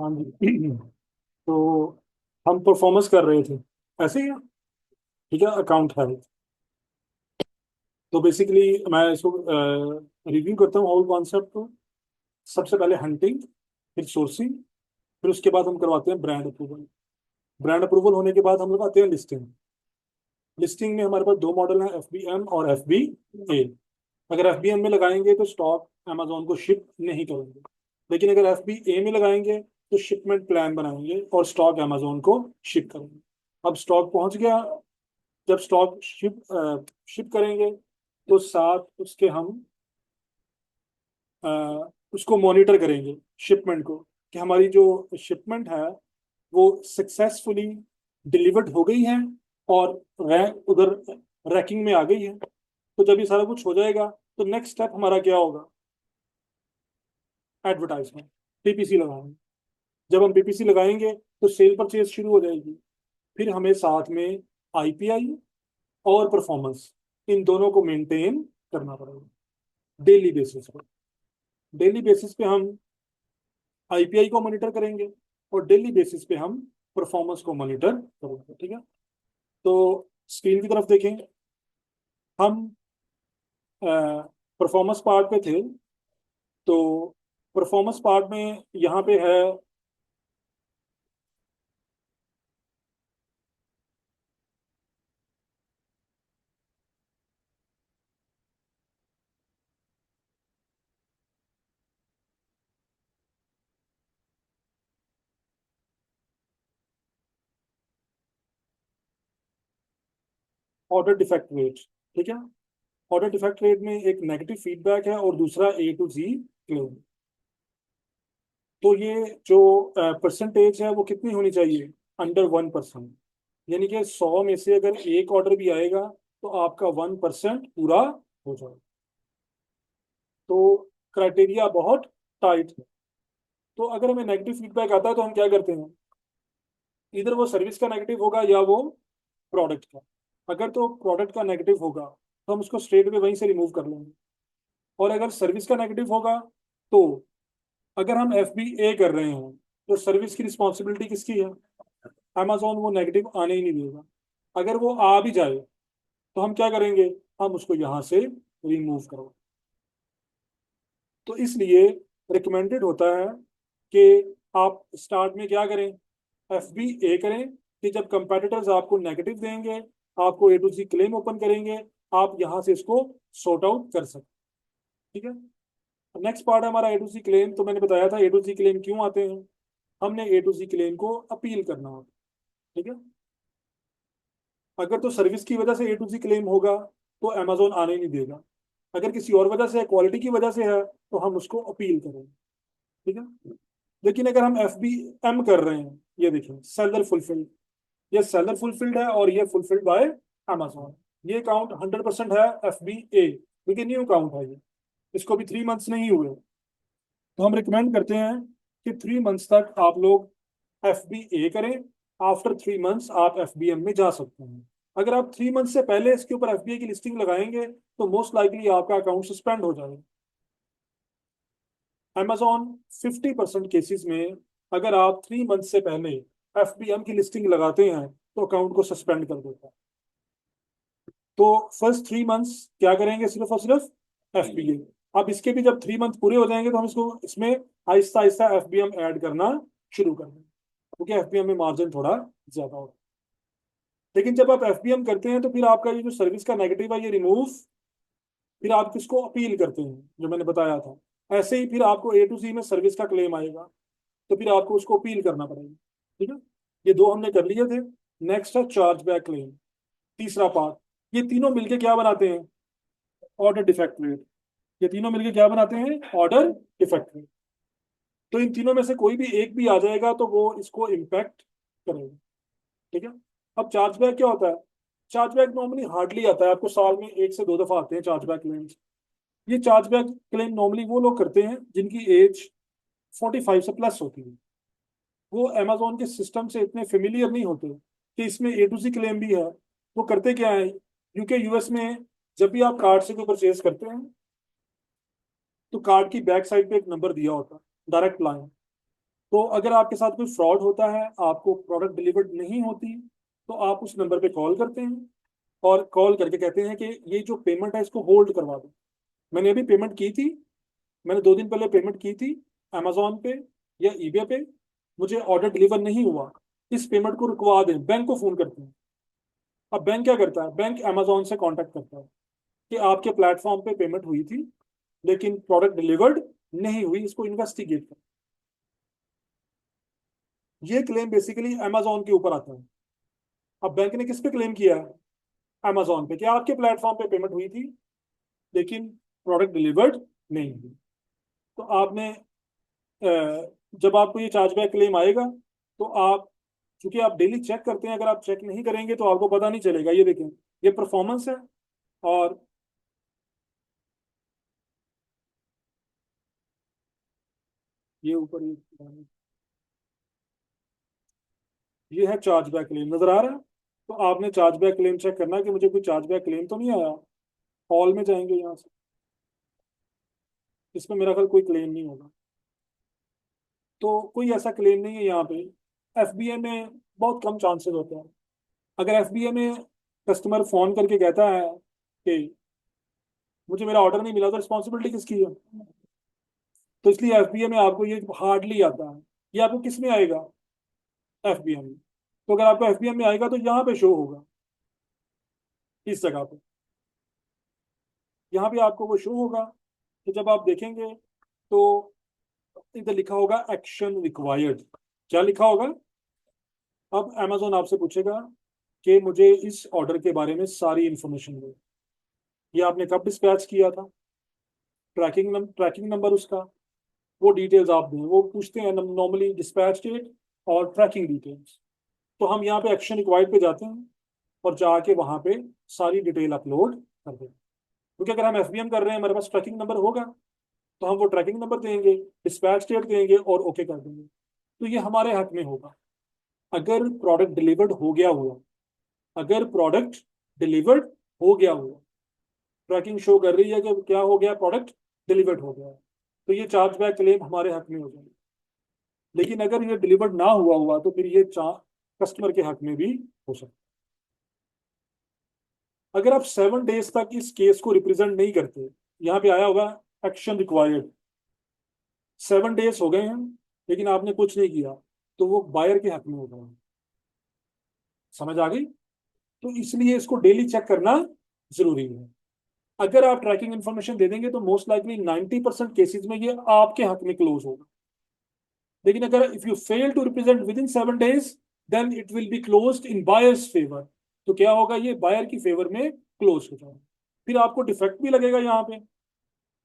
हाँ जी। तो हम परफॉर्मेंस कर रहे थे, ऐसे ही है। ठीक है, अकाउंट है। तो बेसिकली मैं इसको रिव्यू करता हूँ होल कॉन्सेप्ट को। सबसे पहले हंटिंग, फिर सोर्सिंग, फिर उसके बाद हम करवाते हैं ब्रांड अप्रूवल। ब्रांड अप्रूवल होने के बाद हम लगाते हैं लिस्टिंग। लिस्टिंग में हमारे पास दो मॉडल हैं, एफ बी एम और एफ बी ए। अगर एफ बी एम में लगाएंगे तो स्टॉक अमेजोन को शिप नहीं करेंगे, लेकिन अगर एफ बी ए में लगाएंगे तो शिपमेंट प्लान बनाएंगे और स्टॉक अमेजोन को शिप करेंगे। अब स्टॉक पहुंच गया, जब स्टॉक शिप करेंगे तो साथ उसके हम अ, उसको मॉनिटर करेंगे, शिपमेंट को, कि हमारी जो शिपमेंट है वो सक्सेसफुली डिलीवर्ड हो गई है और उधर रैकिंग में आ गई है। तो जब ये सारा कुछ हो जाएगा तो नेक्स्ट स्टेप हमारा क्या होगा? एडवर्टाइजमेंट, पीपीसी लगाएंगे। जब हम पीपीसी लगाएंगे तो सेल परचेज शुरू हो जाएगी। फिर हमें साथ में आईपीआई और परफॉर्मेंस, इन दोनों को मेंटेन करना पड़ेगा डेली बेसिस पर। डेली बेसिस पे हम आईपीआई को मॉनिटर करेंगे और डेली बेसिस पे हम परफॉर्मेंस को मॉनिटर करेंगे। ठीक है, तो स्क्रीन की तरफ देखें। हम परफॉर्मेंस पार्ट पे थे, तो परफॉर्मेंस पार्ट में यहाँ पे है ऑर्डर डिफेक्ट रेट। ठीक है, ऑर्डर डिफेक्ट रेट में एक नेगेटिव फीडबैक है और दूसरा ए टू जी क्लेम। तो ये जो परसेंटेज है वो कितनी होनी चाहिए? अंडर 1%। यानी कि 100 में से अगर एक ऑर्डर भी आएगा तो आपका 1% पूरा हो जाएगा। तो क्राइटेरिया बहुत टाइट है। तो अगर हमें नेगेटिव फीडबैक आता है तो हम क्या करते हैं? इधर वो सर्विस का नेगेटिव होगा या वो प्रोडक्ट का। अगर तो प्रोडक्ट का नेगेटिव होगा तो हम उसको स्ट्रेट में वहीं से रिमूव कर लेंगे। और अगर सर्विस का नेगेटिव होगा तो अगर हम एफ बी ए कर रहे हैं तो सर्विस की रिस्पॉन्सिबिलिटी किसकी है? अमेजोन वो नेगेटिव आने ही नहीं देगा। अगर वो आ भी जाए तो हम क्या करेंगे? हम उसको यहाँ से रिमूव करो। तो इसलिए रिकमेंडेड होता है कि आप स्टार्ट में क्या करें? एफ बी ए करें, कि जब कंपेटिटर्स आपको नेगेटिव देंगे, आपको ए टू सी क्लेम ओपन करेंगे, आप यहाँ से इसको सॉर्ट आउट कर सकते। ठीक है, नेक्स्ट पार्ट है हमारा ए टू सी क्लेम। तो मैंने बताया था ए टू सी क्लेम क्यों आते हैं। हमने ए टू सी क्लेम को अपील करना होता है। ठीक है, अगर तो सर्विस की वजह से ए टू सी क्लेम होगा तो अमेजोन आने नहीं देगा। अगर किसी और वजह से है, क्वालिटी की वजह से है, तो हम उसको अपील करेंगे। ठीक है, लेकिन अगर हम एफ बी एम कर रहे हैं, ये देखिए सेलर फुलफिल्ड, ये सेलर फुलफिल्ड है और ये फुलफिल्ड बाय अमेजोन। ये अकाउंट 100% है एफ बी ए, क्योंकि न्यू अकाउंट है ये, इसको भी 3 मंथ्स नहीं हुए। तो हम रिकमेंड करते हैं कि 3 मंथ्स तक आप लोग एफ बी ए करें। आफ्टर 3 मंथ्स आप एफ बी एम में जा सकते हैं। अगर आप 3 मंथ से पहले इसके ऊपर एफ बी ए की लिस्टिंग लगाएंगे तो मोस्ट लाइकली आपका अकाउंट सस्पेंड हो जाएगा। Amazon 50% केसेस में अगर आप 3 मंथ से पहले एफ बी एम की लिस्टिंग लगाते हैं तो अकाउंट को सस्पेंड कर देता है। तो फर्स्ट 3 मंथ्स क्या करेंगे? सिर्फ और सिर्फ एफ बी ए। अब इसके भी जब 3 मंथ पूरे हो जाएंगे तो हम इसको इसमें Aahista Aahista F B M add करना शुरू कर देंगे, क्योंकि एफ बी एम में मार्जिन थोड़ा ज्यादा होगा। लेकिन जब आप एफ बी एम करते हैं तो फिर आपका ये जो सर्विस का नेगेटिव है ये रिमूव, फिर आप किसको अपील करते हैं, जो मैंने बताया था। ऐसे ही फिर आपको ए टू सी में सर्विस का क्लेम आएगा, तो फिर आपको उसको अपील करना पड़ेगा। ठीक है, ये दो हमने कर लिए थे। नेक्स्ट है चार्ज बैक क्लेम, तीसरा पार्ट। ये तीनों मिलके क्या बनाते हैं? Order defect rate. ये तीनों मिलके क्या बनाते हैं? Order defect rate. तो इन तीनों में से कोई भी एक भी आ जाएगा तो वो इसको इम्पैक्ट करेगा। ठीक है, अब चार्ज बैक क्या होता है? चार्ज बैक नॉर्मली हार्डली आता है, आपको साल में 1 से 2 दफा आते हैं चार्ज बैक क्लेम्स। ये चार्ज बैक क्लेम नॉर्मली वो लोग करते हैं जिनकी एज 45 से प्लस होती है। वो अमेजोन के सिस्टम से इतने फेमिलियर नहीं होते कि इसमें ए टू सी क्लेम भी है। वो करते क्या है, यूके यूएस में जब भी आप कार्ड से कोई परचेज करते हैं तो कार्ड की बैक साइड पे एक नंबर दिया होता है, डायरेक्ट लाइन। तो अगर आपके साथ कोई फ्रॉड होता है, आपको प्रोडक्ट डिलीवर्ड नहीं होती, तो आप उस नंबर पे कॉल करते हैं और कॉल करके कहते हैं कि ये जो पेमेंट है इसको होल्ड करवा दो। मैंने अभी पेमेंट की थी, मैंने 2 दिन पहले पेमेंट की थी अमेजोन पे या ईबे पे, मुझे ऑर्डर डिलीवर नहीं हुआ, इस पेमेंट को रुकवा दें। बैंक को फोन करते हैं। अब बैंक क्या करता है, बैंक अमेजोन से कांटेक्ट करता है कि आपके प्लेटफॉर्म पे पेमेंट हुई थी लेकिन प्रोडक्ट डिलीवर्ड नहीं हुई, इसको इन्वेस्टिगेट कर। ये क्लेम बेसिकली अमेजोन के ऊपर आता है। अब बैंक ने किस पे क्लेम किया है, अमेजोन पे, कि आपके प्लेटफॉर्म पे पेमेंट हुई थी लेकिन प्रोडक्ट डिलीवर्ड नहीं हुई। तो आपने जब आपको ये चार्जबैक क्लेम आएगा तो आप, चूंकि आप डेली चेक करते हैं, अगर आप चेक नहीं करेंगे तो आपको पता नहीं चलेगा। ये देखें, ये परफॉर्मेंस है और ये ऊपर ये है चार्जबैक क्लेम, नजर आ रहा है। तो आपने चार्जबैक क्लेम चेक करना है कि मुझे कोई चार्जबैक क्लेम तो नहीं आया। हॉल में जाएंगे यहाँ से, इसमें मेरा ख्याल कोई क्लेम नहीं होगा। तो कोई ऐसा क्लेम नहीं है यहाँ पे। एफबीए में बहुत कम चांसेस होते हैं। अगर एफबीए में कस्टमर फोन करके कहता है कि मुझे मेरा ऑर्डर नहीं मिला, तो रिस्पॉन्सिबिलिटी किसकी है? तो इसलिए एफबीए में आपको ये हार्डली आता है। ये आपको किस में आएगा, एफबीए में। तो अगर आपको एफबीए में आएगा तो यहाँ पे शो होगा, इस जगह पे, यहाँ पे आपको वो शो होगा। तो जब आप देखेंगे तो इधर लिखा होगा एक्शन रिक्वायर्ड। क्या लिखा होगा? अब अमेजोन आपसे पूछेगा कि मुझे इस ऑर्डर के बारे में सारी इंफॉर्मेशन दो। ये आपने कब डिस्पैच किया था, ट्रैकिंग नंबर उसका, वो डिटेल्स आप दें। वो पूछते हैं नॉर्मली डिस्पैच डेट और ट्रैकिंग डिटेल्स। तो हम यहाँ पे एक्शन रिक्वायर्ड पे जाते हैं और जाके वहां पे सारी डिटेल अपलोड कर दें। क्योंकि अगर हम एफबीएम कर रहे हैं, हमारे पास ट्रैकिंग नंबर होगा, तो हम वो ट्रैकिंग नंबर देंगे, डिस्पैच डेट देंगे और ओके कर देंगे। तो ये हमारे हक में होगा। अगर प्रोडक्ट डिलीवर्ड हो गया हुआ, अगर प्रोडक्ट डिलीवर्ड हो गया हुआ, ट्रैकिंग शो कर रही है कि क्या हो गया, प्रोडक्ट डिलीवर्ड हो गया है, तो ये चार्जबैक क्लेम हमारे हक में हो जाएगी। लेकिन अगर ये डिलीवर्ड ना हुआ हुआ तो फिर ये कस्टमर के हक में भी हो सकता है। अगर आप 7 डेज तक इस केस को रिप्रेजेंट नहीं करते, यहाँ पे आया होगा एक्शन रिक्वायर्ड, 7 डेज हो गए हैं लेकिन आपने कुछ नहीं किया, तो वो बायर के हक में होगा। समझ आ गई? तो इसलिए इसको डेली चेक करना जरूरी है। अगर आप ट्रैकिंग इन्फॉर्मेशन दे देंगे तो मोस्ट लाइकली 90% केसेस में ये आपके हक में क्लोज होगा। लेकिन अगर if you fail to represent within 7 days, then it will be closed in buyers favour. तो क्या होगा, ये बायर की फेवर में क्लोज हो जाएगा। फिर आपको डिफेक्ट भी लगेगा यहाँ पे,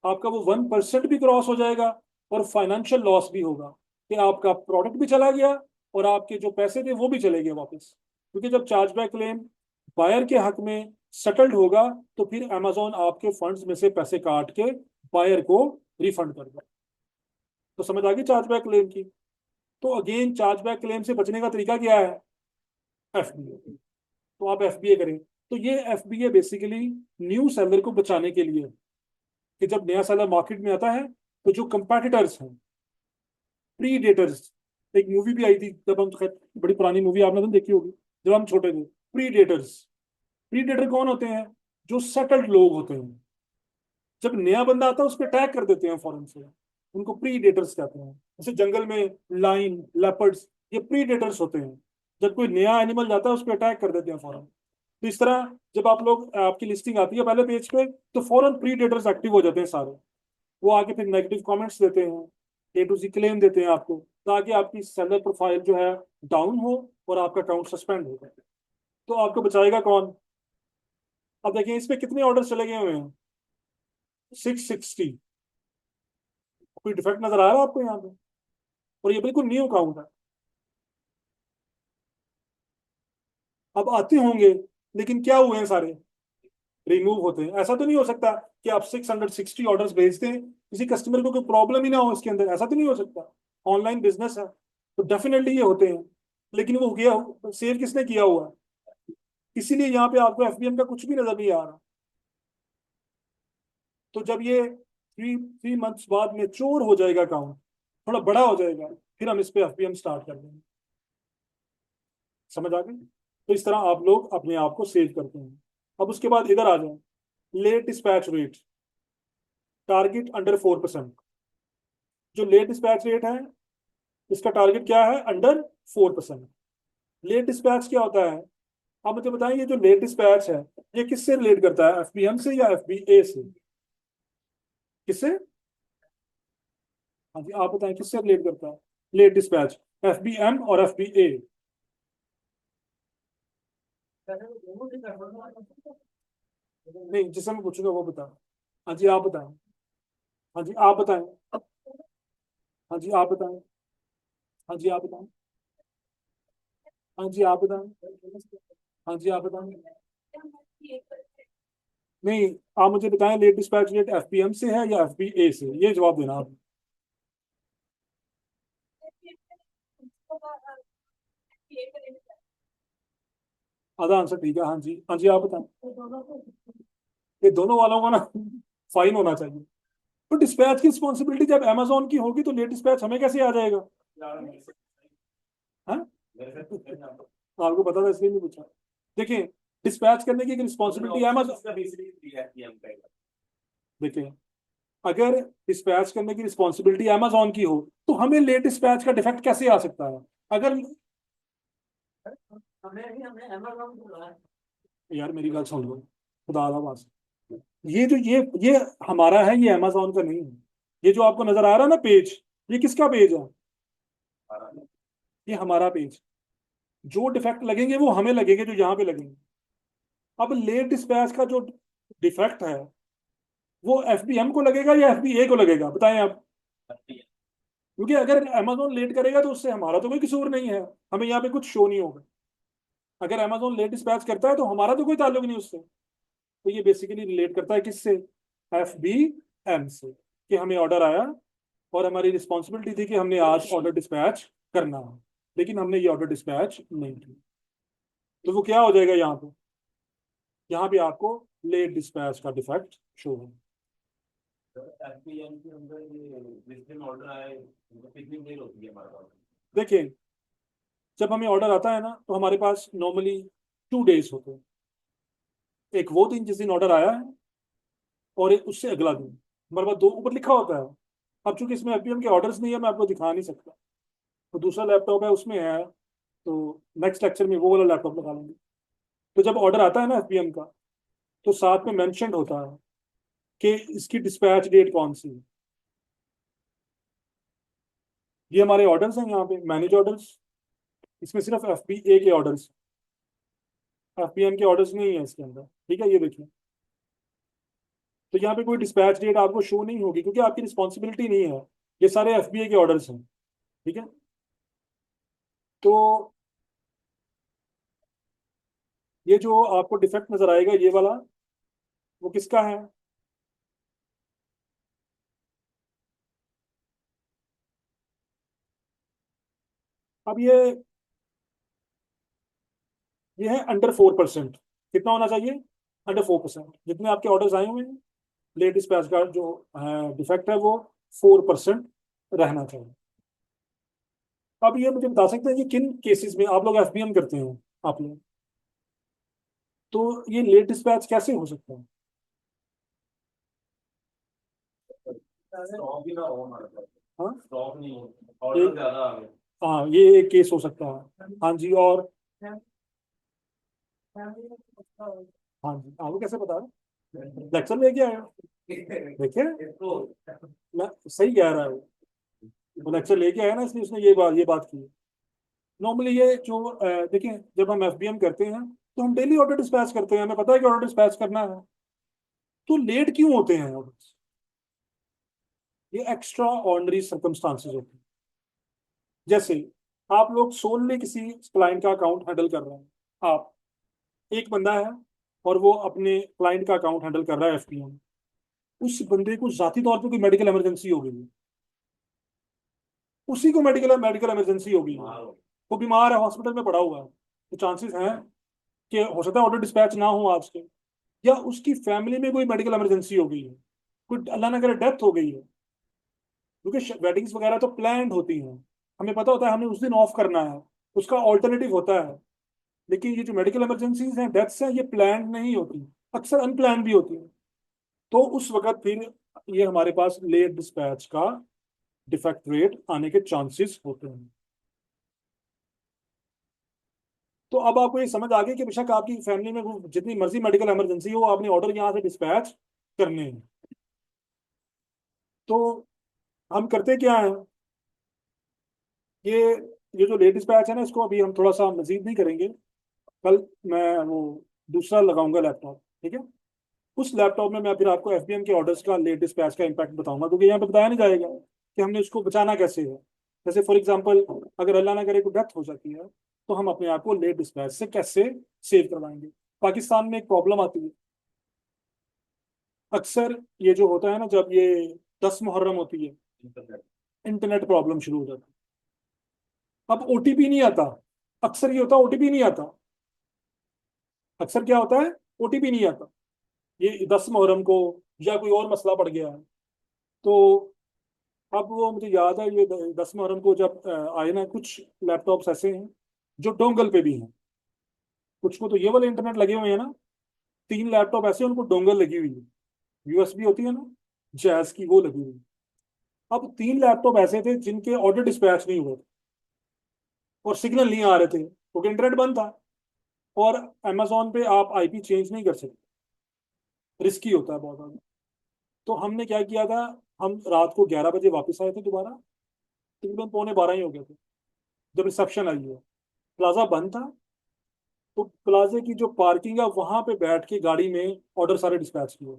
आपका वो 1% भी क्रॉस हो जाएगा और फाइनेंशियल लॉस भी होगा कि आपका प्रोडक्ट भी चला गया और आपके जो पैसे थे वो भी चले गए वापस। क्योंकि जब चार्जबैक क्लेम बायर के हक में सेटल्ड होगा तो फिर अमेजोन आपके फंड्स में से पैसे काट के बायर को रिफंड कर देगा। तो समझ आ गई चार्जबैक क्लेम की? तो अगेन चार्जबैक क्लेम से बचने का तरीका क्या है, एफबीए। तो आप एफबीए करें। तो ये एफबीए बेसिकली न्यू सेलर को बचाने के लिए, कि जब नया सेलर मार्केट में आता है तो जो कंपेटिटर्स हैं, प्रीडेटर्स, एक मूवी भी आई थी जब हम, खैर बड़ी पुरानी मूवी आपने तो देखी होगी, जब हम छोटे थे, प्रीडेटर्स। प्रीडेटर कौन होते हैं? जो सेटल्ड लोग होते हैं। जब नया बंदा आता है उस पर अटैक कर देते हैं फौरन से, उनको प्रीडेटर्स कहते हैं। जैसे जंगल में लाइन, लेपर्ड्स, ये प्रीडेटर्स होते हैं। जब कोई नया एनिमल जाता है उस पर अटैक कर देते हैं फौरन। तो इस तरह जब आप लोग, आपकी लिस्टिंग आती है पहले पेज पे, तो फौरन प्रीडेटर्स एक्टिव हो जाते हैं सारे। वो आके फिर नेगेटिव कमेंट्स देते हैं, A to Z क्लेम देते हैं आपको, ताकि आपकी सेलर प्रोफाइल जो है डाउन हो और आपका अकाउंट सस्पेंड हो जाए। तो आपको बचाएगा कौन? अब देखिए इसमें कितने ऑर्डर चले गए हुए हैं, 660। कोई डिफेक्ट नजर आ रहा है आपको यहाँ पे? और ये बिल्कुल न्यू अकाउंट है। अब आते होंगे, लेकिन क्या हुए हैं सारे, रिमूव होते हैं। ऐसा तो नहीं हो सकता कि आप 660 ऑर्डर्स भेज दें, किसी कस्टमर को कोई प्रॉब्लम ही ना हो इसके अंदर, ऐसा तो नहीं हो सकता। ऑनलाइन बिजनेस है तो डेफिनेटली ये होते हैं। लेकिन वो गया, सेव किसने किया हुआ है? इसीलिए यहाँ पे आपको एफबीएम का कुछ भी नजर नहीं आ रहा। तो जब ये 3 मंथ्स बाद में चोर हो जाएगा अकाउंट, थोड़ा बड़ा हो जाएगा, फिर हम इस पे एफबीएम स्टार्ट कर देंगे। समझ आ गई? तो इस तरह आप लोग अपने आप को सेव करते हैं। अब उसके बाद इधर आ जाए, late dispatch rate, target under 4%। जो लेट डिस्पैच रेट है, इसका टारगेट क्या है? अंडर 4%। लेट डिस्पैच क्या होता है? आप मुझे बताइए, जो लेट डिस्पैच है ये किससे रिलेट करता है, एफबीएम से या एफबीए से? किससे? हाँ जी, आप बताएं किससे रिलेट करता है लेट डिस्पैच, एफबीएम और एफबीए? नहीं, जिससे मैं पूछूंगा वो बताओ। हाँ जी आप बताएं। हाँ जी आप बताएं। हाँ जी आप बताएं। हाँ जी आप बताएं। हाँ जी आप बताएं। हाँ जी आप बताएं। नहीं, आप मुझे बताएं लेट डिस्पैच रेट एफपीएम से है या एफबीए से, ये जवाब देना आप। आधा आंसर ठीक है। हाँ जी, हाँ जी आप बताएं। ये दोनों वालों का ना फाइन होना चाहिए। तो डिस्पैच की रिस्पॉन्सिबिलिटी जब अमेजोन की होगी तो लेट डिस्पैच हमें कैसे आ जाएगा? हाँ, आपको पता था इसलिए नहीं पूछा। देखिए, डिस्पैच करने की रिस्पॉन्सिबिलिटी अमेजोन, देखिए, अगर डिस्पैच करने की रिस्पॉन्सिबिलिटी अमेजोन की हो तो हमें लेट डिस्पैच का डिफेक्ट कैसे आ सकता है? अगर, यार मेरी बात सुन लो, खुदा आवाज, ये हमारा है, ये अमेजोन का नहीं है। ये जो आपको नजर आ रहा है ना पेज, ये किसका पेज है? ये हमारा पेज। जो डिफेक्ट लगेंगे वो हमें लगेंगे, जो यहाँ पे लगेंगे। अब लेट डिस्पैच का जो डिफेक्ट है वो एफबीएम को लगेगा या एफबीए को लगेगा, बताएं आप। क्योंकि अगर अमेजोन लेट करेगा तो उससे हमारा तो कोई कसूर नहीं है, हमें यहाँ पे कुछ शो नहीं होगा। अगर अमेजोन लेट डिस्पैच करता है तो हमारा तो कोई ताल्लुक नहीं उससे। तो ये बेसिकली रिलेट करता है किससे? एफ बी एम से, कि हमें ऑर्डर आया और हमारी रिस्पॉन्सिबिलिटी थी कि हमने आज ऑर्डर डिस्पैच करना है, लेकिन हमने ये ऑर्डर डिस्पैच नहीं की। तो वो क्या हो जाएगा यहाँ पे? यहाँ पे आपको लेट डिस्पैच का डिफेक्ट शो है। देखिए, जब हमें ऑर्डर आता है ना तो हमारे पास नॉर्मली 2 डेज होते हैं। एक वो दिन जिस दिन ऑर्डर आया है, और एक उससे अगला दिन। हमारे पास दो ऊपर लिखा होता है। अब चूंकि इसमें एफबीएम के ऑर्डर्स नहीं है, मैं आपको दिखा नहीं सकता। तो दूसरा लैपटॉप है, उसमें है। तो नेक्स्ट लेक्चर में वो वाला लैपटॉप लगा लेंगे। तो जब ऑर्डर आता है ना एफबीएम का, तो साथ में मेंशन होता है कि इसकी डिस्पैच डेट कौन सी है। ये हमारे ऑर्डर्स हैं, यहाँ पे मैनेज ऑर्डर्स। इसमें सिर्फ एफबीए के ऑर्डर्स, एफबीएम के ऑर्डर्स नहीं है इसके अंदर। ठीक है, ये देखिए। तो यहाँ पे कोई डिस्पैच डेट आपको शो नहीं होगी क्योंकि आपकी रिस्पॉन्सिबिलिटी नहीं है। ये सारे एफबीए के ऑर्डर्स हैं। ठीक है। तो ये जो आपको डिफेक्ट नजर आएगा ये वाला, वो किसका है? अब ये है अंडर 4%। कितना होना चाहिए? अंडर 4%। जितने आपके ऑर्डर्स आए हुए हैं, लेट डिस्पैच का जो डिफेक्ट है वो 4% रहना चाहिए। अब ये मुझे बता सकते हैं कि किन केसेस में आप लोग एफबीएम करते हैं, आप लोग? तो ये लेट डिस्पैच कैसे हो सकता है? हाँ, हाँ, ये एक केस हो सकता है। हाँ जी, और? हाँ जी, आपको कैसे पता है? लेक्चर लेके आए हो? देखिए, मैं सही कह रहा हूँ। वो लेक्चर लेके आया ना, इसलिए उसने ये बात की। नॉर्मली ये जो देखिए, जब हम एफबीएम करते हैं तो हम डेली ऑर्डर डिस्पैच करते हैं, हमें पता है कि ऑर्डर डिस्पैच करना है। तो लेट क्यों होते हैं ऑर्डर? ये एक्स्ट्रा ऑर्डिनरी सर्कमस्टांसेस होते हैं। जैसे आप लोग सोलली किसी क्लाइंट का अकाउंट हैंडल कर रहे हैं, आप एक बंदा है और वो अपने क्लाइंट का अकाउंट हैंडल कर रहा है एफबीएम। उस बंदे को जाती तौर पे कोई मेडिकल इमरजेंसी हो गई है, उसी को मेडिकल मेडिकल इमरजेंसी हो गई है, वो बीमार है, हॉस्पिटल में पड़ा हुआ है। तो चांसेस हैं कि हो सकता है ऑर्डर डिस्पैच ना हो आज के, या उसकी फैमिली में कोई मेडिकल इमरजेंसी हो गई है, कोई अल्लाह ना करे डेथ हो गई है। क्योंकि वेडिंग्स वगैरह तो प्लान्ड होती हैं, हमें पता होता है हमें उस दिन ऑफ करना है, उसका ऑल्टरनेटिव होता है। लेकिन ये जो मेडिकल इमरजेंसीज हैं, डेथ्स हैं, ये प्लान्ड नहीं होती, अक्सर अनप्लान्ड भी होती हैं। तो उस वक्त फिर ये हमारे पास लेट डिस्पैच का डिफेक्ट रेट आने के चांसेस होते हैं। तो अब आपको ये समझ आ गई कि बेशक आपकी फैमिली में वो जितनी मर्जी मेडिकल इमरजेंसी हो, आपने ऑर्डर यहाँ से डिस्पैच करने हैं। तो हम करते क्या है, ये ये जो लेट डिस्पैच है ना, इसको अभी हम थोड़ा सा मजीद नहीं करेंगे। कल मैं वो दूसरा लगाऊंगा लैपटॉप, ठीक है। उस लैपटॉप में मैं फिर आपको एफबीएम के ऑर्डर्स का लेट डिस्पैच का इम्पैक्ट बताऊंगा, क्योंकि यहाँ पे बताया नहीं जाएगा कि हमने उसको बचाना कैसे है। जैसे फॉर एग्जांपल, अगर अल्लाह ना करे कोई डेथ हो जाती है, तो हम अपने आप को लेट डिस्पैच से कैसे सेव करवाएंगे। पाकिस्तान में एक प्रॉब्लम आती है अक्सर, ये जो होता है ना, जब ये 10 मुहर्रम होती है, इंटरनेट प्रॉब्लम शुरू हो जाती है। अब ओटीपी नहीं आता, अक्सर ये होता है ओटीपी नहीं आता। अक्सर क्या होता है, ओटीपी नहीं आता। ये 10 मुहर्रम को या कोई और मसला पड़ गया है, तो अब वो मुझे याद है, ये 10 मुहर्रम को जब आए ना, कुछ लैपटॉप्स ऐसे हैं जो डोंगल पे भी हैं, कुछ को तो ये वाले इंटरनेट लगे हुए हैं ना। 3 लैपटॉप ऐसे हैं, उनको डोंगल लगी हुई है, यूएसबी होती है ना, जैज की, वो लगी हुई है। अब 3 लैपटॉप ऐसे थे जिनके ऑर्डर डिस्पैच नहीं हुए थे, और सिग्नल नहीं आ रहे थे क्योंकि इंटरनेट बंद था। और अमेजोन पे आप आईपी चेंज नहीं कर सकते, रिस्की होता है बहुत ज़्यादा। तो हमने क्या किया था, हम रात को 11 बजे वापस आए थे दोबारा, तकरीबन पौने 12 ही हो गए थे जब रिसेप्शन आई है। प्लाजा बंद था, तो प्लाजे की जो पार्किंग है वहां पे बैठ के गाड़ी में ऑर्डर सारे डिस्पैच किए।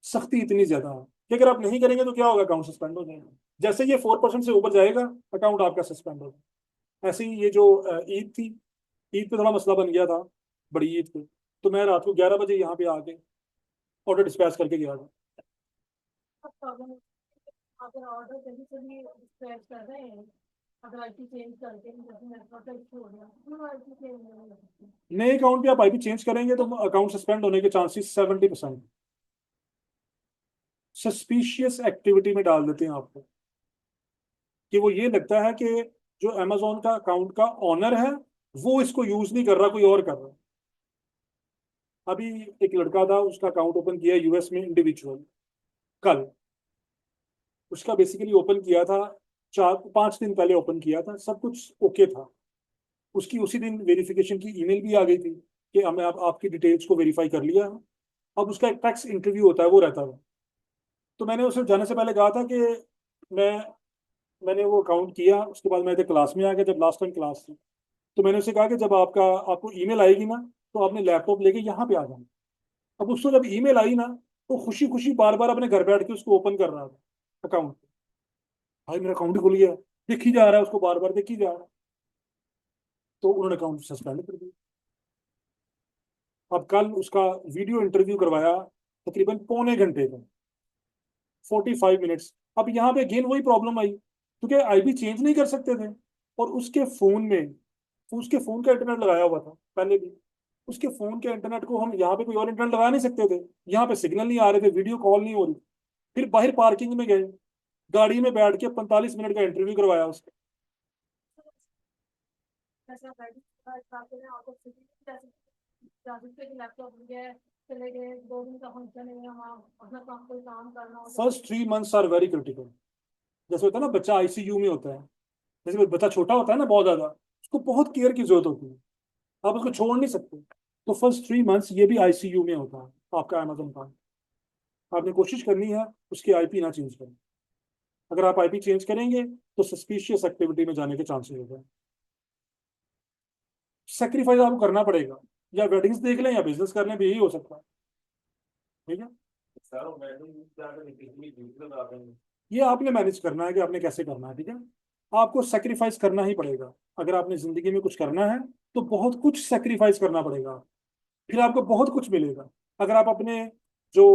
सख्ती इतनी ज्यादा है कि अगर आप नहीं करेंगे तो क्या होगा, अकाउंट सस्पेंड हो जाएगा। जैसे ये 4% से ऊपर जाएगा, अकाउंट आपका सस्पेंड होगा। ऐसे ही ये जो ईद थी, ईद पे थोड़ा मसला बन गया था, बड़ी ईद पे। तो मैं रात को 11 बजे यहाँ पे आके ऑर्डर डिस्पैच करके गया था। प्रॉब्लम अगर ऑर्डर जल्दी से भी स्क्रैच कर रहे हैं, अगर आईपी चेंज करके जैसे नेटवर्क का इशू हो गया तो आईपी चेंज नहीं हो सकती। नए अकाउंट पे आप आईपी चेंज करेंगे तो अकाउंट सस्पेंड होने के चांसेस 70%। सस्पिशियस एक्टिविटी में डाल देते हैं आपको, कि वो ये लगता है कि जो अमेजोन का अकाउंट का ऑनर है वो इसको यूज नहीं कर रहा, कोई और कर रहा है। अभी एक लड़का था, उसका अकाउंट ओपन किया यूएस में इंडिविजुअल, कल। उसका बेसिकली ओपन किया था 4-5 दिन पहले ओपन किया था, सब कुछ ओके था। उसकी उसी दिन वेरिफिकेशन की ईमेल भी आ गई थी कि हमें आपकी डिटेल्स को वेरीफाई कर लिया है। अब उसका एक टैक्स इंटरव्यू होता है, वो रहता है। तो मैंने उसे जाने से पहले कहा था कि मैं मैंने वो अकाउंट किया, उसके बाद मैं इधर क्लास में आ गया जब लास्ट टाइम क्लास थी। तो मैंने उसे कहा कि जब आपको ईमेल आएगी ना, तो आपने लैपटॉप लेके यहाँ पे आ जाना। अब उसको जब ईमेल आई ना, तो खुशी खुशी बार बार अपने घर बैठ के उसको ओपन कर रहा था अकाउंट। भाई मेरा अकाउंट ही खुल गया, दिख ही जा रहा है उसको, बार बार दिख ही जा रहा है। तो उन्होंने अकाउंट सस्पेंड कर दिया। अब कल उसका वीडियो इंटरव्यू करवाया, तकरीबन पौने घंटे का, 45 मिनट्स। अब यहाँ पे अगेन वही प्रॉब्लम आई, क्योंकि आईपी चेंज नहीं कर सकते थे, और उसके फोन का इंटरनेट लगाया हुआ था पहले भी। उसके फोन के इंटरनेट को हम यहाँ पे कोई और इंटरनेट लगा नहीं सकते थे, यहाँ पे सिग्नल नहीं आ रहे थे, वीडियो कॉल नहीं हो रही। फिर बाहर पार्किंग में गए, गाड़ी में बैठ के 45 मिनट का इंटरव्यू करवाया उसका। ऐसा आउट ऑफ सिटी जैसे कि लैपटॉप गए चले गए 2 दिन का फंक्शन है वहाँ अपना काम कोई काम करना हो तो first 3 months are very critical. जैसे होता है ना, बच्चा आईसीयू में होता है, जैसे बच्चा छोटा होता है ना बहुत ज्यादा, उसको बहुत केयर की जरूरत होती है, आप उसको छोड़ नहीं सकते। तो फर्स्ट 3 मंथ्स ये भी आईसीयू में होता है आपका अमेजन का। आपने कोशिश करनी है उसकी आईपी ना चेंज करें। अगर आप आईपी चेंज करेंगे तो सस्पिशियस एक्टिविटी में जाने के चांसेस होते हैं। सेक्रीफाइस आपको करना पड़ेगा, या वेडिंग्स देख लें या बिजनेस करने भी, यही हो सकता है। ठीक है, ये आपने मैनेज करना है कि आपने कैसे करना है, ठीक है। आपको सेक्रीफाइस करना ही पड़ेगा। अगर आपने जिंदगी में कुछ करना है तो बहुत कुछ सेक्रीफाइस करना पड़ेगा, फिर आपको बहुत कुछ मिलेगा। अगर आप अपने जो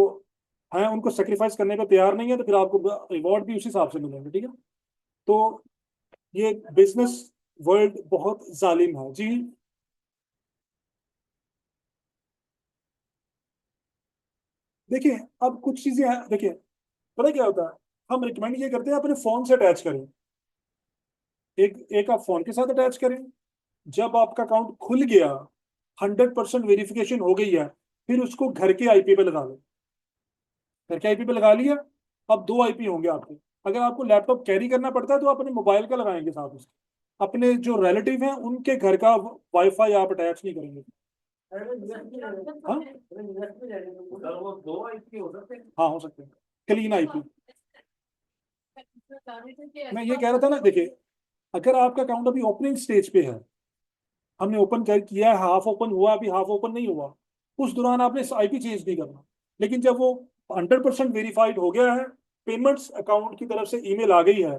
हैं उनको सेक्रीफाइस करने पे तैयार नहीं है, तो फिर आपको रिवॉर्ड भी उसी हिसाब से मिलेंगे, ठीक है। तो ये बिजनेस वर्ल्ड बहुत जालिम है जी। देखिए, अब कुछ चीजें हैं, देखिए, पता है क्या होता है, हम रिकमेंड ये करते हैं अपने फोन से अटैच करें, एक एक आप फोन के साथ अटैच करें। जब आपका अकाउंट खुल गया, 100% वेरिफिकेशन हो गई है, फिर उसको घर के आईपी पे लगा लो। घर के आईपी पे लगा लिया, अब दो आईपी होंगे आपके। अगर आपको लैपटॉप कैरी करना पड़ता है तो आप अपने मोबाइल का लगाएंगे साथ उसके, अपने जो रिलेटिव हैं उनके घर का वाईफाई आप अटैच नहीं करेंगे। हाँ उधर वो दो आईपी हो सकते हैं। हाँ, हो सकते हैं, क्लीन आईपी। मैं ये कह रहा था ना, हैं। देखिए, अगर आपका अकाउंट अभी ओपनिंग स्टेज पे है, हमने ओपन कर किया है, हाफ ओपन हुआ, अभी हाफ ओपन नहीं हुआ, उस दौरान आपने आईपी चेंज नहीं करना। लेकिन जब वो 100% वेरीफाइड हो गया है, पेमेंट्स अकाउंट की तरफ से ईमेल आ गई है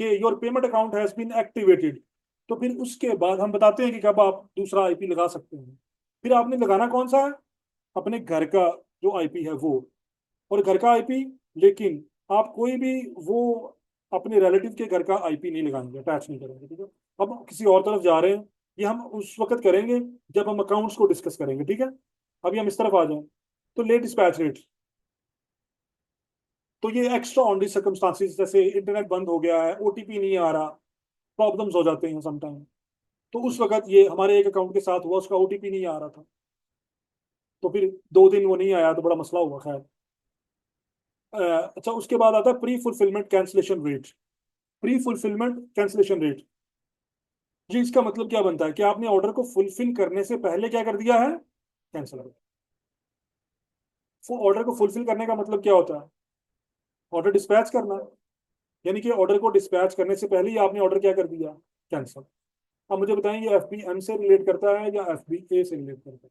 कि your payment account has been activated, तो फिर उसके बाद हम बताते हैं कि कब आप दूसरा आईपी लगा सकते हैं। फिर आपने लगाना कौन सा है, अपने घर का जो आईपी है वो, और घर का आईपी। लेकिन आप कोई भी वो अपने रिलेटिव के घर का आईपी नहीं लगाएंगे, अटैच नहीं करेंगे, ठीक है। अब हम किसी और तरफ जा रहे हैं, ये हम उस वक्त करेंगे जब हम अकाउंट्स को डिस्कस करेंगे, ठीक है। अभी हम इस तरफ आ जाएं, तो लेट डिस्पैच रेट, तो ये एक्स्ट्रा ऑर्डिनरी सर्कमस्टांसिस, जैसे इंटरनेट बंद हो गया है, ओटीपी नहीं आ रहा, प्रॉब्लम्स हो जाते हैं समटाइम। तो उस वक्त ये हमारे एक अकाउंट के साथ हुआ, उसका ओटीपी नहीं आ रहा था, तो फिर 2 दिन वो नहीं आया तो बड़ा मसला हुआ, खैर। अच्छा, उसके बाद आता है pre fulfilment cancellation rate. Pre fulfilment cancellation rate, जी इसका मतलब क्या बनता है कि आपने ऑर्डर को फुलफिल करने से पहले क्या कर दिया है, कैंसिल कर। ऑर्डर को फुलफिल करने का मतलब क्या होता है, ऑर्डर डिस्पैच करना, यानी कि ऑर्डर को डिस्पैच करने से पहले ही आपने ऑर्डर क्या कर दिया, कैंसिल। अब मुझे बताएं, ये एफ बी एम से रिलेट करता है या एफ बी ए से रिलेट करता है।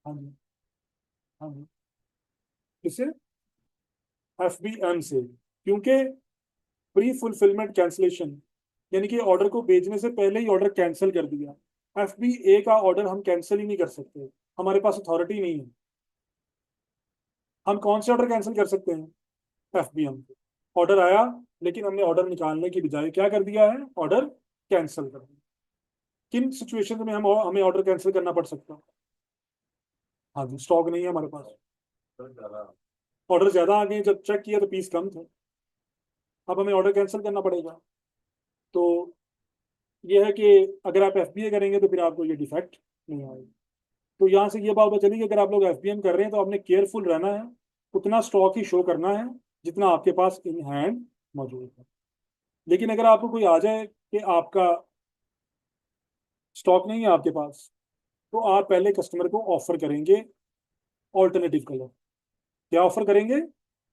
हाँ जी, हाँ जी, किससे, एफ बी एम से, क्योंकि प्री फुलफिलमेंट कैंसिलेशन यानी कि ऑर्डर को भेजने से पहले ही ऑर्डर कैंसिल कर दिया। एफ बी ए का ऑर्डर हम कैंसिल ही नहीं कर सकते, हमारे पास अथॉरिटी नहीं है। हम कौन से ऑर्डर कैंसिल कर सकते हैं, एफ बी एम। ऑर्डर आया, लेकिन हमने ऑर्डर निकालने की बजाय क्या कर दिया है, ऑर्डर कैंसिल कर दिया। किन सिचुएशन में हम हमें ऑर्डर कैंसिल करना पड़ सकता है, हाँ जी, स्टॉक नहीं है हमारे पास, ऑर्डर ज्यादा आ गए, जब चेक किया तो पीस कम थे, अब हमें ऑर्डर कैंसिल करना पड़ेगा। तो ये है कि अगर आप एफ बी ए करेंगे तो फिर आपको ये डिफेक्ट नहीं आएगा। तो यहाँ से ये बात पता चली कि अगर आप लोग एफ बी एम कर रहे हैं तो आपने केयरफुल रहना है, उतना स्टॉक ही शो करना है जितना आपके पास इन हैंड मौजूद है। लेकिन अगर आपको कोई आ जाए कि आपका स्टॉक नहीं है आपके पास, तो आप पहले कस्टमर को ऑफर करेंगे ऑल्टरनेटिव कलर। क्या ऑफर करेंगे,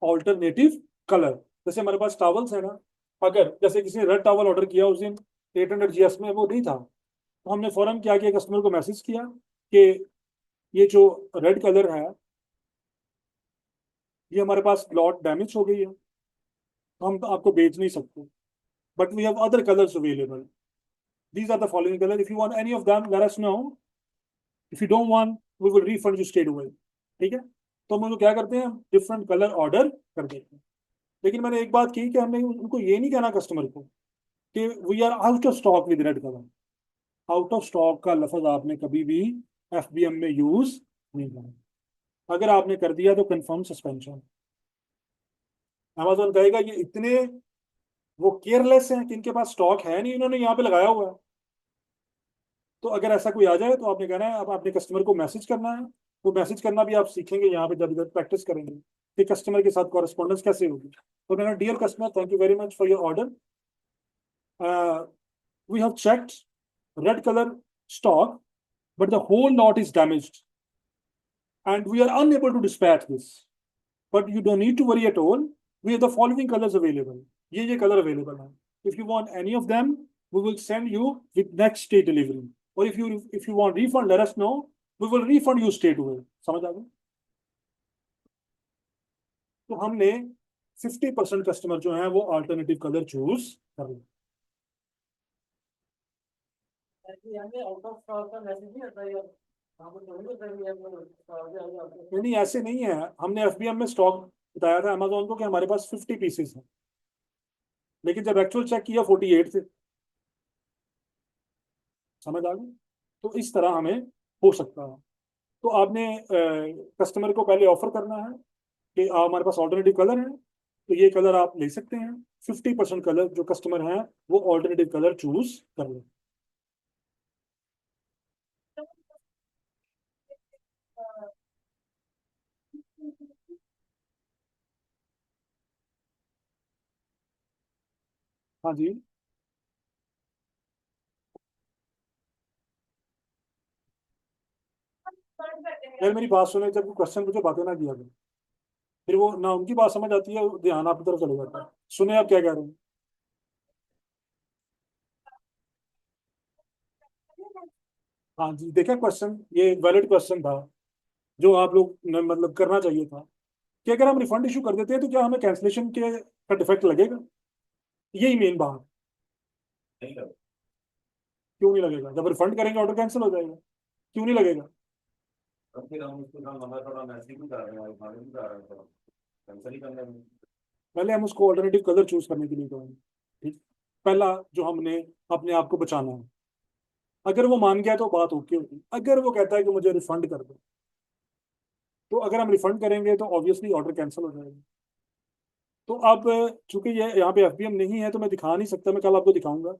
ऑल्टरनेटिव कलर। जैसे हमारे पास टॉवल्स है ना, अगर जैसे किसी ने रेड टॉवल ऑर्डर किया उस दिन, 800 GS में वो नहीं था, तो हमने फौरन क्या किया, कस्टमर को मैसेज किया कि ये जो रेड कलर है, ये हमारे पास लॉट डैमेज हो गई है, तो हम तो आपको बेच नहीं सकते, but we have other colours available, these are the following colour, if you want any of them let us know, if you don't want we will refund you straight away, ठीक है। तो हम उनको क्या करते हैं, डिफरेंट कलर ऑर्डर कर देते हैं। लेकिन मैंने एक बात की कि हमने उनको ये नहीं कहना कस्टमर को कि we are out of stock with red colour. Out of stock का लफ्ज आपने कभी भी एफ बी एम में यूज नहीं करना। अगर आपने कर दिया तो कंफर्म सस्पेंशन। अमेजोन कहेगा ये इतने वो केयरलेस हैं कि इनके पास स्टॉक है नहीं, इन्होंने यहाँ पे लगाया हुआ है। तो अगर ऐसा कोई आ जाए तो आपने कहना है, अब आपने कस्टमर को मैसेज करना है। वो मैसेज करना भी आप सीखेंगे यहाँ पे जब जब प्रैक्टिस करेंगे कि कस्टमर के साथ कॉरेस्पॉन्डेंस कैसे होगी। तो मैंने, dear customer, thank you very much for your order, we have checked red color stock, but the whole lot is damaged and we are unable to dispatch this. But you don't need to worry at all. We have the following colors available. ये color available है. If you want any of them, we will send you with next day delivery. Or if you want refund, let us know. We will refund you straight away. समझ आ गया? तो हमने 50% customer जो है वो alternative colour choose कर लिया। Out of stock का मैसेज नहीं आता यार, हमको तो नहीं पता यार, नहीं, ऐसे नहीं है, हमने एफबीएम में स्टॉक बताया था अमेजोन को कि हमारे पास 50 पीसेस हैं, लेकिन जब एक्चुअल चेक किया 48 थे। समझ आ गई? तो इस तरह हमें हो सकता है। तो आपने कस्टमर को पहले ऑफर करना है कि हमारे पास ऑल्टरनेटिव कलर है, तो ये कलर आप ले सकते हैं। 50% कलर जो कस्टमर हैं वो ऑल्टरनेटिव कलर चूज कर लें। हाँ जी। यार मेरी बात सुने, जब क्वेश्चन मुझे बातें ना किया करो, फिर वो ना उनकी बात समझ आती है, ध्यान आपकी तरफ चले जाता है। सुने आप क्या कह रहे हैं। हाँ जी, देखा क्वेश्चन, ये वैलिड क्वेश्चन था जो आप लोग ने मतलब करना चाहिए था कि अगर हम रिफंड इशू कर देते हैं तो क्या हमें कैंसिलेशन के का डिफेक्ट लगेगा। यही मेन बात। क्यों नहीं लगेगा, जब रिफंड करेंगे ऑर्डर कैंसिल हो जाएगा। क्यों नहीं लगेगा। अब फिर हम उसको हम हमारा थोड़ा मैसेज भी कर रहे हैं, खाने भी कर रहे हैं, तो कैंसिल ही करने में। पहले हम उसको ऑल्टरनेटिव कलर चूज करने के लिए कहेंगे। ठीक। पहला जो हमने अपने आप को बचाना है, अगर वो मान गया तो बात ओके होगी। अगर वो कहता है कि मुझे रिफंड कर दो, तो अगर हम रिफंड करेंगे तो ऑब्वियसली ऑर्डर कैंसिल हो जाएगा। तो अब चूंकि ये यहाँ पे एफबीएम नहीं है तो मैं दिखा नहीं सकता, मैं कल आपको दिखाऊंगा।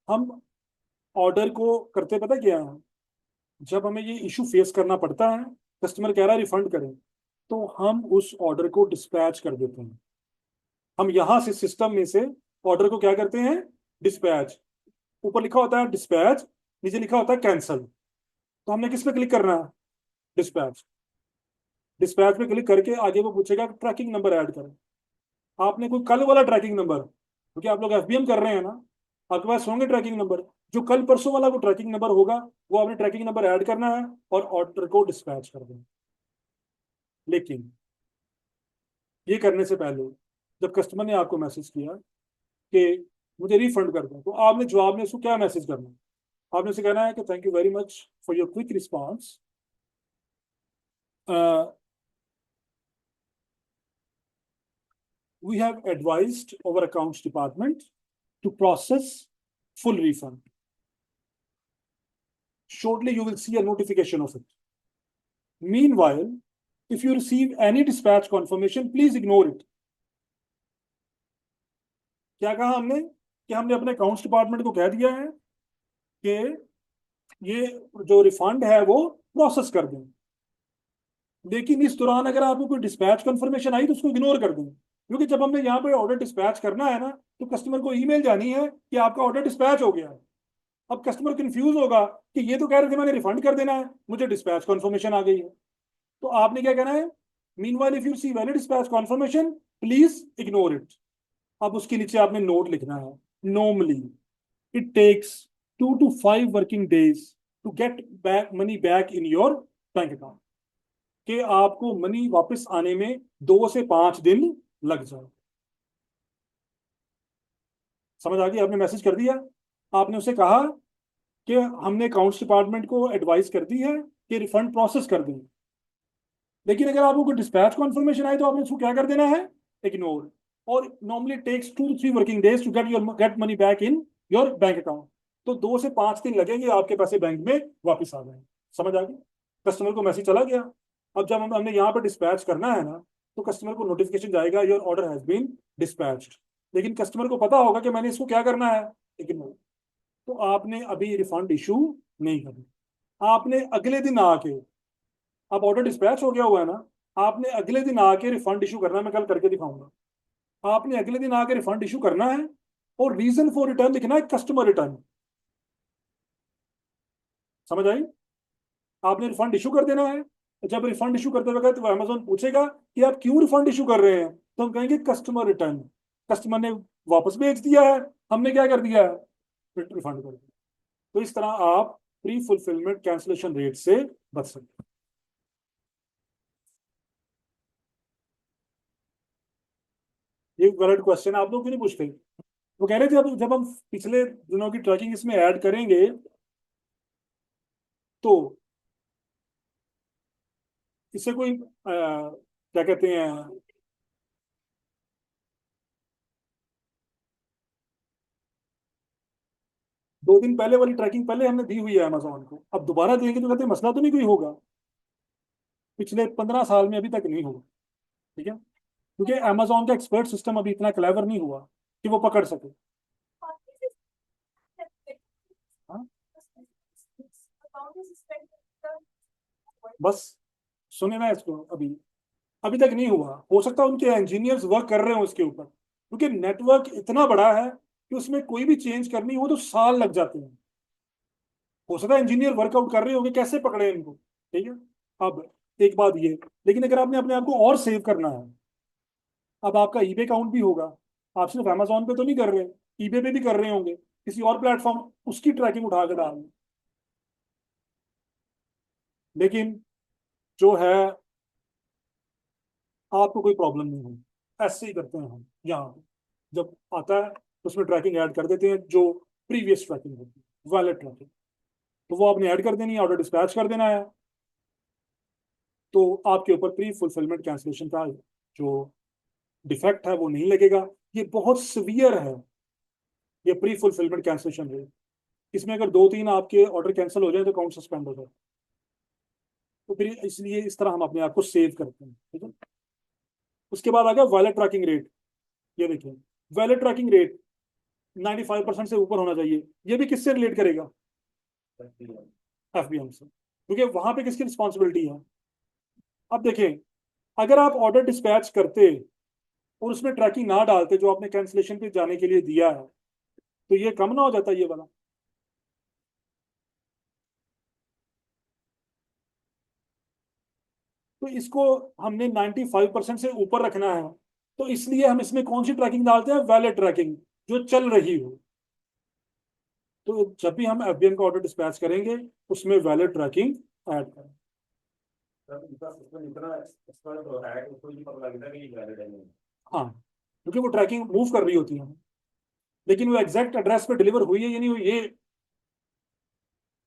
हम ऑर्डर को करते पता क्या है, जब हमें ये इशू फेस करना पड़ता है, कस्टमर कह रहा है रिफंड करें, तो हम उस ऑर्डर को डिस्पैच कर देते हैं। हम यहाँ से सिस्टम में से ऑर्डर को क्या करते हैं, डिस्पैच। ऊपर लिखा होता है डिस्पैच, नीचे लिखा होता है कैंसल। तो हमने किस पे क्लिक करना है, डिस्पैच। डिस्पैच पे क्लिक करके आगे वो पूछेगा ट्रैकिंग नंबर ऐड करें। आपने कोई कल वाला ट्रैकिंग नंबर, क्योंकि आप लोग एफबीएम कर रहे हैं ना, आपके पास होंगे ट्रैकिंग नंबर। जो कल परसों वाला वो ट्रैकिंग नंबर होगा, वो आपने ट्रैकिंग नंबर ऐड करना है और ऑर्डर को डिस्पैच कर देना। लेकिन ये करने से पहले, जब कस्टमर ने आपको मैसेज किया कि मुझे रिफंड कर दो, तो आपने जवाब में उसको क्या मैसेज करना है, आपने उसे कहना है कि thank you very much for your quick response, we have advised our accounts department to process full refund. Shortly, you will see a notification of it. Meanwhile, if you receive any dispatch confirmation, please ignore it. क्या कहा हमने, कि हमने अपने accounts department को कह दिया है कि ये जो रिफंड है वो प्रोसेस कर दें। लेकिन इस दौरान अगर आपको कोई डिस्पैच कंफर्मेशन आई तो उसको इग्नोर कर दें, क्योंकि जब हमने यहाँ पे ऑर्डर डिस्पैच करना है ना, तो कस्टमर को ईमेल जानी है कि आपका ऑर्डर डिस्पैच हो गया है। अब कस्टमर कंफ्यूज होगा कि ये तो कह रहे थे मैंने रिफंड कर देना है, मुझे डिस्पैच कंफर्मेशन आ गई है। तो आपने क्या कहना है, meanwhile if you receive any dispatch confirmation please ignore it. अब उसके नीचे आपने नोट लिखना है, normally it takes 2 to 5 working days to get back money back in your bank account, कि आपको मनी वापस आने में 2 से 5 दिन लग जाए। समझ आ गई, आपने मैसेज कर दिया, आपने उसे कहा कि हमने अकाउंट्स डिपार्टमेंट को एडवाइस कर दी है कि रिफंड प्रोसेस कर दें। लेकिन अगर आपको कोई डिस्पैच कॉन्फर्मेशन आए तो आपने उसको क्या कर देना है, इग्नोर। और normally takes 2 to 3 working days to get money back in your bank account. तो 2 से 5 दिन लगेंगे आपके पैसे बैंक में वापस आ जाए। समझ आ गई, कस्टमर को मैसेज चला गया। अब जब हमने यहाँ पर डिस्पैच करना है ना, तो कस्टमर को नोटिफिकेशन जाएगा your order has been dispatched. लेकिन कस्टमर को पता होगा कि मैंने इसको क्या करना है, इग्नोर। तो आपने अभी रिफंड इशू नहीं करना, आपने अगले दिन आके, अब ऑर्डर डिस्पैच हो गया हुआ है ना, आपने अगले दिन आके रिफंड इशू करना है। मैं कल करके दिखाऊंगा। आपने अगले दिन आके रिफंड इशू करना है और रीजन फॉर रिटर्न लिखना है कस्टमर रिटर्न। समझ आई, आपने रिफंड इशू कर देना है। जब रिफंड इशू करते वक्त वो अमेजोन पूछेगा कि आप क्यों रिफंड इशू कर रहे हैं, तो हम कहेंगे कस्टमर रिटर्न। कस्टमर ने वापस भेज दिया है, हमने क्या कर दिया है, रिफंड कर दिया। तो इस तरह आप प्री फुलफिलमेंट कैंसिलेशन रेट से बच सकते हैं। ये वैलिड क्वेश्चन आप लोग क्यों नहीं पूछते। वो कह रहे थे जब जब हम पिछले दिनों की ट्रैकिंग इसमें ऐड करेंगे तो इससे कोई क्या कहते हैं, 2 दिन पहले वाली ट्रैकिंग पहले हमने दी हुई है अमेजोन को, अब दोबारा देंगे तो कहते हैं मसला तो नहीं कोई होगा। पिछले 15 साल में अभी तक नहीं हुआ। ठीक है, क्योंकि अमेजोन का एक्सपर्ट सिस्टम अभी इतना क्लेवर नहीं हुआ कि वो पकड़ सके। हाँ, बस सुने ना इसको, अभी अभी तक नहीं हुआ। हो सकता है उनके इंजीनियर्स वर्क कर रहे हो उसके ऊपर, क्योंकि नेटवर्क इतना बड़ा है कि उसमें कोई भी चेंज करनी हो तो साल लग जाते हैं। हो सकता है इंजीनियर वर्कआउट कर रहे होंगे कैसे पकड़े इनको। ठीक है, अब एक बात ये, लेकिन अगर आपने अपने आप को और सेव करना है, अब आपका ईबे अकाउंट भी होगा। आप सिर्फ अमेजोन पे तो नहीं कर रहे, ईबे पे भी कर रहे होंगे, किसी और प्लेटफॉर्म, उसकी ट्रैकिंग उठा के डाल दें। लेकिन जो है, आपको कोई प्रॉब्लम नहीं होगी। ऐसे ही करते हैं हम यहाँ पे। जब आता है तो उसमें ट्रैकिंग ऐड कर देते हैं, जो प्रीवियस ट्रैकिंग होती है, वैलिड ट्रैकिंग, तो वो आपने ऐड कर देनी है, ऑर्डर डिस्पैच कर देना है। तो आपके ऊपर प्री फुलफिलमेंट कैंसिलेशन का जो डिफेक्ट है वो नहीं लगेगा। ये बहुत सिवियर है, ये प्री फुलफिलमेंट कैंसिलेशन रेट। इसमें अगर 2-3 आपके ऑर्डर कैंसिल हो जाए तो अकाउंट सस्पेंड हो जाए। तो फिर इसलिए इस तरह हम अपने आप को सेव करते हैं। ठीक है, उसके बाद आ गया वैलिड ट्रैकिंग रेट। ये देखिए, वैलिड ट्रैकिंग रेट 95% से ऊपर होना चाहिए। ये भी किससे रिलेट करेगा? एफबीएम से, क्योंकि वहां पे किसकी रिस्पॉन्सिबिलिटी है? अब देखें, अगर आप ऑर्डर डिस्पैच करते और उसमें ट्रैकिंग ना डालते जो आपने कैंसिलेशन पे जाने के लिए दिया है, तो ये कम ना हो जाता ये वाला? तो इसको हमने 95% से ऊपर रखना है, तो इसलिए हम इसमें कौन सी ट्रैकिंग डालते हैं? वैलिड ट्रैकिंग, जो चल रही हो। तो जब भी हम एफबीएम का ऑर्डर डिस्पैच करेंगे, उसमें वैलिड ट्रैकिंग ऐड करें। इतना सिस्टम इतना एक्सपर्ट हो रहा है कि उसको नहीं पता लगता कि ये वैलिड है नहीं। हाँ, क्योंकि वो ट्रैकिंग मूव कर रही होती है, लेकिन वो एग्जैक्ट एड्रेस पे डिलीवर हुई है या नहीं हुई, ये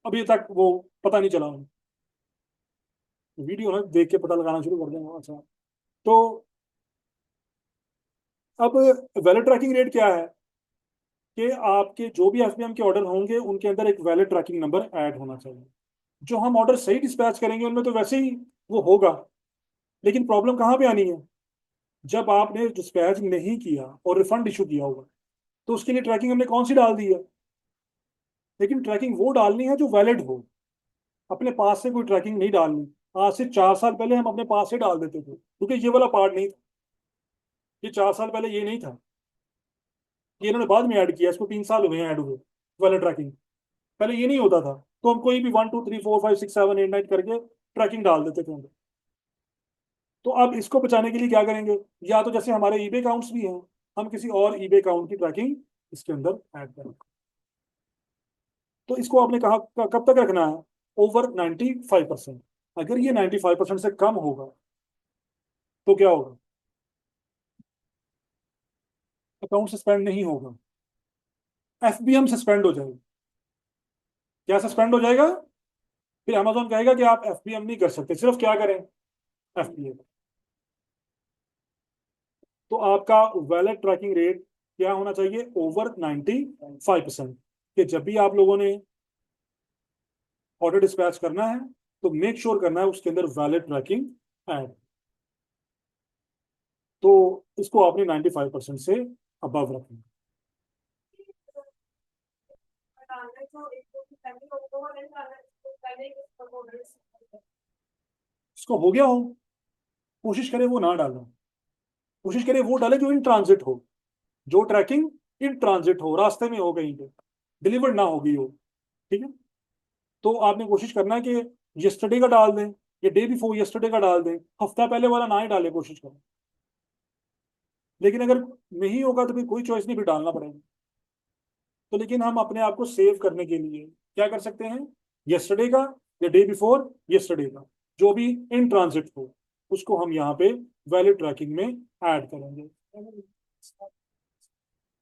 अभी तक वो पता नहीं चला उन्हें। वीडियो ना देख के पता लगाना शुरू कर देंगे। अच्छा, तो अब वैलिड ट्रैकिंग रेट क्या है? कि आपके जो भी एफबीएम के ऑर्डर होंगे उनके अंदर एक वैलिड ट्रैकिंग नंबर ऐड होना चाहिए। जो हम ऑर्डर सही डिस्पैच करेंगे उनमें तो वैसे ही वो होगा, लेकिन प्रॉब्लम कहाँ पे आनी है? जब आपने डिस्पैच नहीं किया और रिफंड इशू किया होगा, तो उसके लिए ट्रैकिंग हमने कौन सी डाल दी है? लेकिन ट्रैकिंग वो डालनी है जो वैलिड हो। अपने पास से कोई ट्रैकिंग नहीं डालनी। आज से 4 साल पहले हम अपने पास से डाल देते थे, क्योंकि ये वाला पार्ट नहीं था। ये 4 साल पहले ये नहीं था, ये इन्होंने बाद में ऐड किया। इसको 3 साल हुए हैं ऐड हुए, वाला ट्रैकिंग। पहले ये नहीं होता था, तो हम कोई भी 1 2 3 4 5 6 7 8 9 करके ट्रैकिंग डाल देते थे। तो अब इसको बचाने के लिए क्या करेंगे? या तो जैसे हमारे ईबे अकाउंट्स भी हैं, हम किसी और ईबे अकाउंट की ट्रैकिंग इसके अंदर ऐड करें। तो इसको आपने कहा कब तक रखना है? ओवर 95%। अगर ये 95% से कम होगा तो क्या होगा? अकाउंट सस्पेंड नहीं होगा, एफबीएम सस्पेंड हो जाएगा। क्या सस्पेंड हो जाएगा? फिर अमेजोन कहेगा कि आप एफबीएम नहीं कर सकते, सिर्फ क्या करें? एफबीएम। तो आपका वैलिड ट्रैकिंग रेट क्या होना चाहिए? ओवर 95%। कि जब भी आप लोगों ने ऑर्डर डिस्पैच करना है, तो मेक श्योर करना है उसके अंदर वैलिड ट्रैकिंग ऐड। तो इसको आपने 95% से अबव रखना। इसको हो गया हो, कोशिश करें वो ना डालें। कोशिश करें वो डालें जो इन ट्रांजिट हो, जो ट्रैकिंग इन ट्रांजिट हो, रास्ते में हो, कहीं पे डिलीवर्ड ना हो गई हो। ठीक है, तो आपने कोशिश करना है कि यस्टरडे का डाल दें या डे बिफोर यस्टरडे का डाल दें, हफ्ता पहले वाला ना ही डालें, कोशिश करें। लेकिन अगर नहीं होगा तो फिर कोई चॉइस नहीं, फिर डालना पड़ेगा। तो लेकिन हम अपने आप को सेव करने के लिए क्या कर सकते हैं? यस्टरडे का या डे बिफोर यस्टरडे का, जो भी इन ट्रांजिट हो, उसको हम यहाँ पे वैलिड ट्रैकिंग में ऐड करेंगे।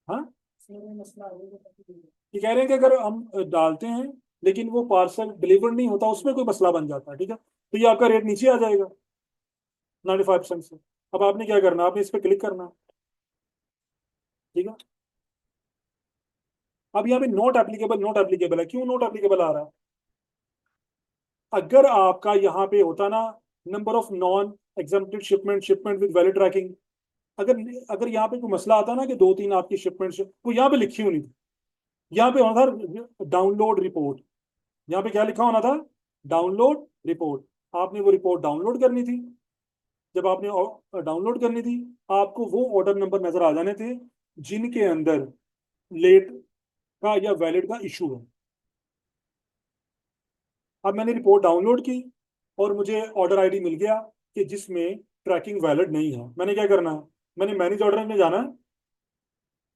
हाँ, ये कह रहे हैं कि अगर हम डालते हैं लेकिन वो पार्सल डिलीवर नहीं होता, उसमें कोई मसला बन जाता है, ठीक है, तो ये आपका रेट नीचे आ जाएगा 95% से। अब आपने क्या करना है? आपने इस पर क्लिक करना है। ठीक है, अब यहाँ पे नोट एप्लीकेबल, नोट एप्लीकेबल है। क्यों नोट एप्लीकेबल आ रहा है? अगर आपका यहाँ पे होता ना number of non exempted shipment, shipment with valid tracking. अगर अगर यहाँ पे कोई मसला आता ना कि 2-3 आपकी शिपमेंट्स, वो यहाँ पे लिखी होनी थी, यहाँ पे होना था डाउनलोड रिपोर्ट। यहाँ पे क्या लिखा होना था? Download report. आपने वो रिपोर्ट डाउनलोड करनी थी। जब आपने डाउनलोड करनी थी, आपको वो ऑर्डर नंबर नजर आ जाने थे जिनके अंदर लेट का या वैलिड का इशू है। अब मैंने रिपोर्ट डाउनलोड की और मुझे ऑर्डर आईडी मिल गया कि जिसमें ट्रैकिंग वैलिड नहीं है। मैंने क्या करना है? मैंने मैनेज ऑर्डर में जाना है,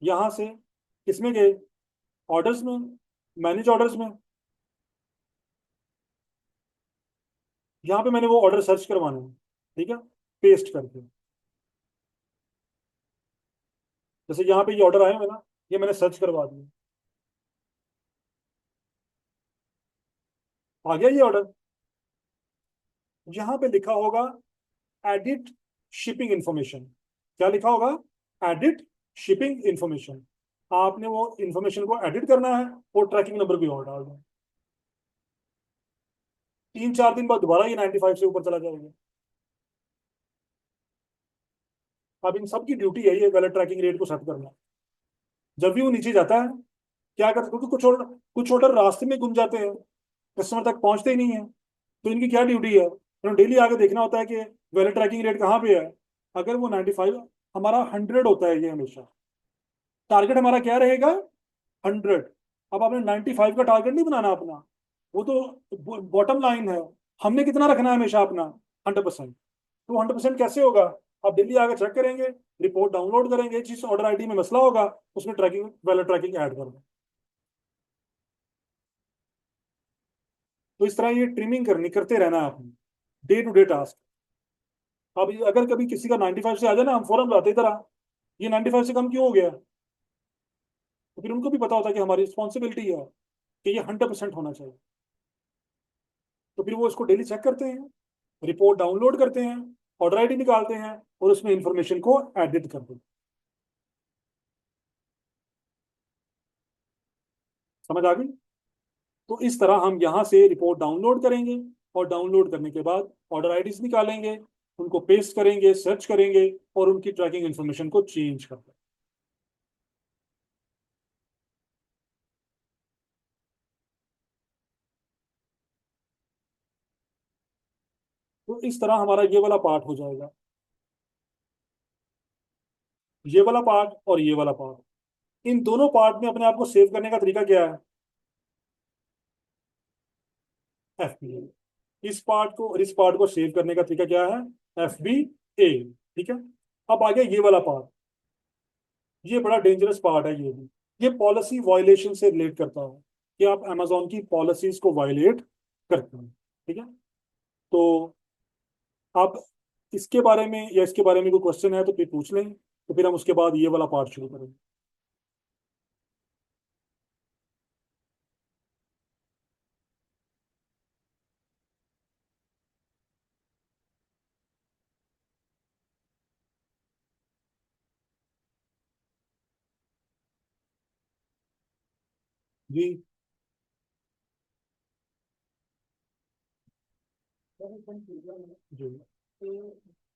यहां से किसमें गए? ऑर्डर्स में, मैनेज ऑर्डर्स में। यहाँ पे मैंने वो ऑर्डर सर्च करवाना है, ठीक है, पेस्ट करके। जैसे यहाँ पे ये ऑर्डर आए हुए ना, ये मैंने सर्च करवा दिया, आ गया ये ऑर्डर। यहाँ पे लिखा होगा एडिट शिपिंग इंफॉर्मेशन। क्या लिखा होगा? Edit shipping information. आपने वो इंफॉर्मेशन को एडिट करना है और ट्रैकिंग नंबर भी और डाल दें। 3-4 दिन बाद दोबारा ये 95 से ऊपर चला जाएगा। अब इन सब की ड्यूटी है ये वैलिड ट्रैकिंग रेट को सेट करना। जब भी वो नीचे जाता है, क्या कर, क्योंकि कुछ ऑर्डर रास्ते में गुम जाते हैं, कस्टमर तक पहुंचते ही नहीं है, तो इनकी क्या ड्यूटी है? इन्हें डेली आगे देखना होता है कि वैलिड ट्रैकिंग रेट कहाँ पे है। अगर वो 95, हमारा 100 होता है ये हमेशा, टारगेट हमारा क्या रहेगा? 100। अब आपने 95 का टारगेट नहीं बनाना अपना, वो तो बॉटम लाइन है। हमने कितना रखना है हमेशा अपना? 100%। तो 100% कैसे होगा? आप डेली आगे चेक करेंगे, रिपोर्ट डाउनलोड करेंगे, जिस ऑर्डर आईडी में मसला होगा उसमें ट्रैकिंग, वैलिड ट्रैकिंग ऐड कर दें। तो इस तरह ये ट्रिमिंग करनी, करते रहना है आपने, डे टू डे टास्क। अब अगर कभी किसी का 95 से आ जाए ना, हम फौरन बताते इधर आ, ये 95 से कम क्यों हो गया? तो फिर उनको भी पता होता है कि हमारी रिस्पॉन्सिबिलिटी है कि ये 100% होना चाहिए। तो फिर वो इसको डेली चेक करते हैं, रिपोर्ट डाउनलोड करते हैं, ऑर्डर आईडी निकालते हैं और उसमें इंफॉर्मेशन को एडिट करते हैं। समझ आ गई? तो इस तरह हम यहाँ से रिपोर्ट डाउनलोड करेंगे और डाउनलोड करने के बाद ऑर्डर आईडीज निकालेंगे, उनको पेस्ट करेंगे, सर्च करेंगे और उनकी ट्रैकिंग इंफॉर्मेशन को चेंज करते हैं। तो इस तरह हमारा ये वाला पार्ट हो जाएगा, ये वाला पार्ट और ये वाला पार्ट। इन दोनों पार्ट में अपने आप को सेव करने का तरीका क्या है? FBA। इस पार्ट को और इस पार्ट को सेव करने का तरीका क्या है? FBA। ठीक है। अब आ गया ये वाला पार्ट। ये बड़ा डेंजरस पार्ट है ये भी। ये पॉलिसी वायलेशन से रिलेट करता है कि आप अमेजोन की पॉलिसीज को वायलेट करते हैं। ठीक है। तो आप इसके बारे में या इसके बारे में कोई क्वेश्चन है तो फिर पूछ लें, तो फिर हम उसके बाद ये वाला पार्ट शुरू करेंगे। जी जी। तो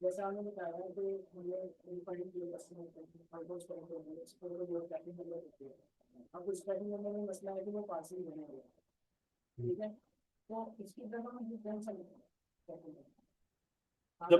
जैसा आपने बताया कि मुझे रिफंड किए कस्टमर को ट्रैकिंग नंबर होती है। अब उस ट्रैकिंग नंबर में मसला है कि वो पार्सल बने हुए हैं। ठीक है। तो इसकी तरह हम कौन सा